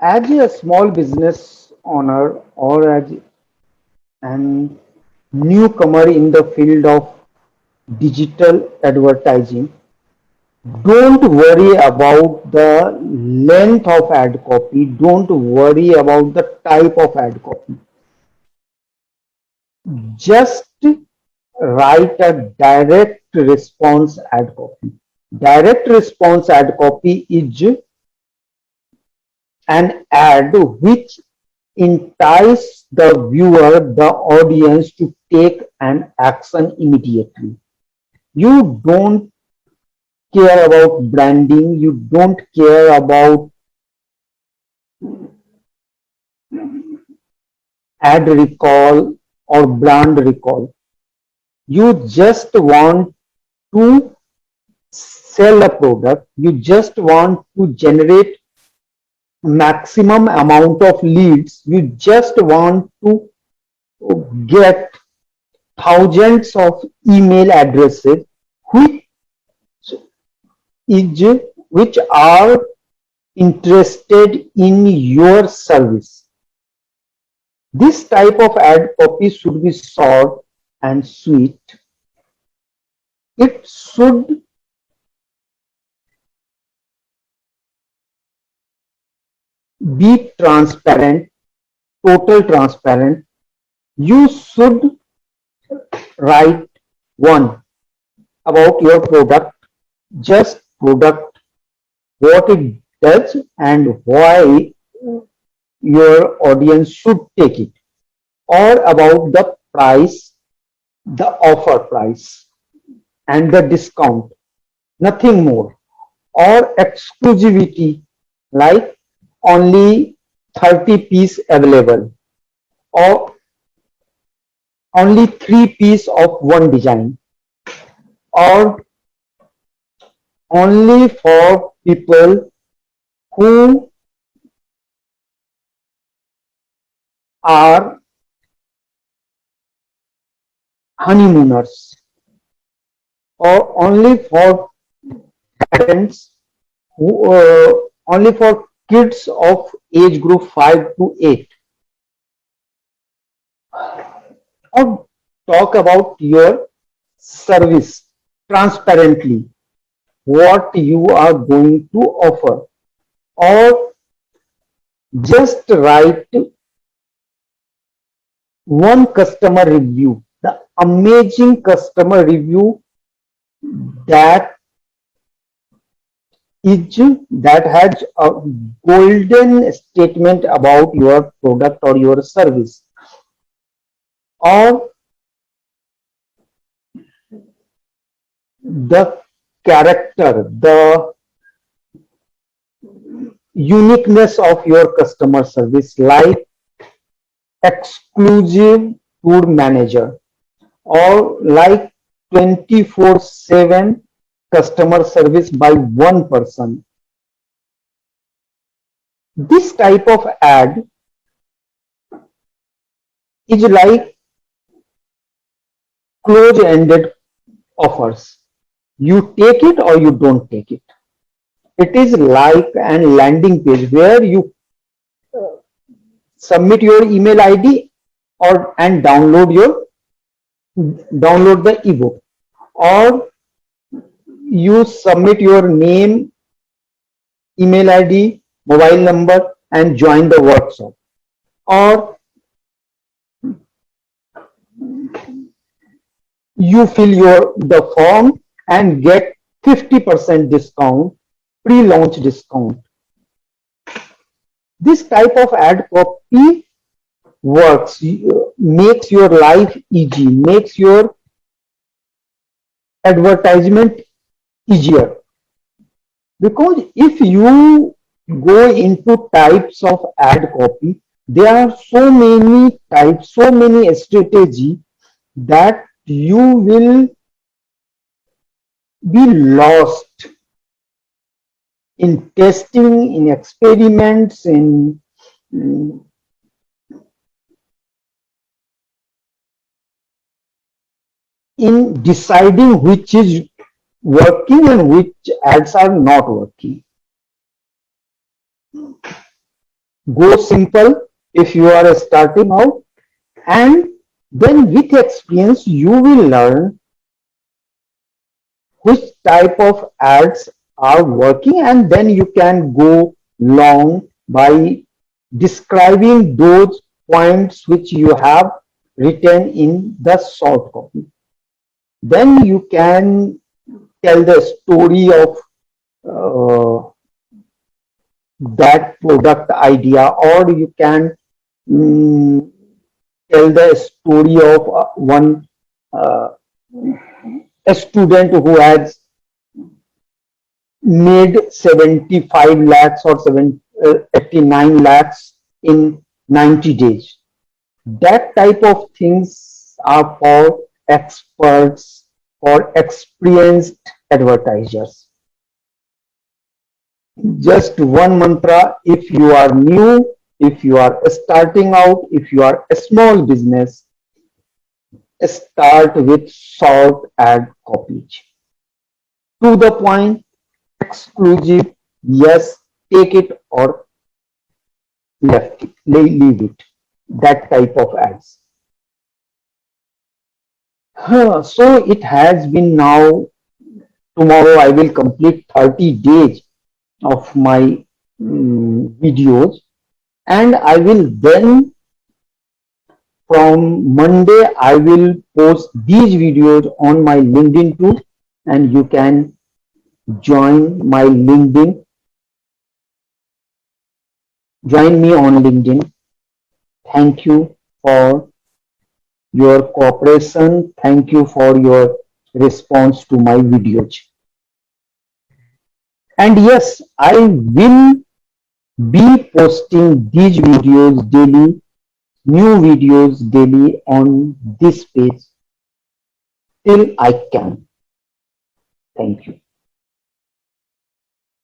As a small business owner or as an newcomer in the field of digital advertising, don't worry about the length of ad copy. Don't worry about the type of ad copy. Just write a direct response ad copy. Direct response ad copy is an ad which entice the viewer, the audience to take an action immediately. You don't care about branding, you don't care about ad recall or brand recall. You just want to sell a product, you just want to generate maximum amount of leads, you just want to get thousands of email addresses which is which are interested in your service. This type of ad copy should be short and sweet. It should be transparent, total transparent. You should write one about your product, just product, what it does and why your audience should take it, or about the price, the offer price and the discount, nothing more, or exclusivity like only 30 piece available or only 3 piece of one design or only for people who are honeymooners or only for parents who only for kids of age group 5 to 8, or talk about your service transparently, what you are going to offer, or just write one customer review, the amazing customer review that is that has a golden statement about your product or your service, or the character, the uniqueness of your customer service, like exclusive tour manager or like 24/7 customer service by one person. This type of ad is like close-ended offers. You take it or you don't take it. It is like an landing page where you submit your email ID or and download the ebook, or you submit your name, email ID, mobile number and join the workshop, or you fill the form and get 50% discount, pre-launch discount. This type of ad copy works, makes your life easy, makes your advertisement easier. Because if you go into types of ad copy, there are so many types, so many strategy that you will be lost in testing, in experiments, in deciding which is working and which ads are not working. Go simple if you are starting out, and then with experience you will learn which type of ads are working, and then you can go long by describing those points which you have written in the short copy. Then you can tell the story of uh, that product idea, or you can mm, tell the story of one uh, a student who has made 75 lakhs or 89 lakhs in 90 days. That type of things are for experts, for experienced advertisers. Just one mantra: if you are new, if you are starting out, if you are a small business, start with short ad copies. To the point, exclusive, yes, take it or left it, leave it. That type of ads. So it has been now, tomorrow I will complete 30 days of my videos, and I will then from Monday I will post these videos on my LinkedIn too, and you can join my LinkedIn, join me on LinkedIn. Thank you for your cooperation. Thank you for your response to my videos. And yes, I will be posting these videos daily, new videos daily on this page till I can. Thank you.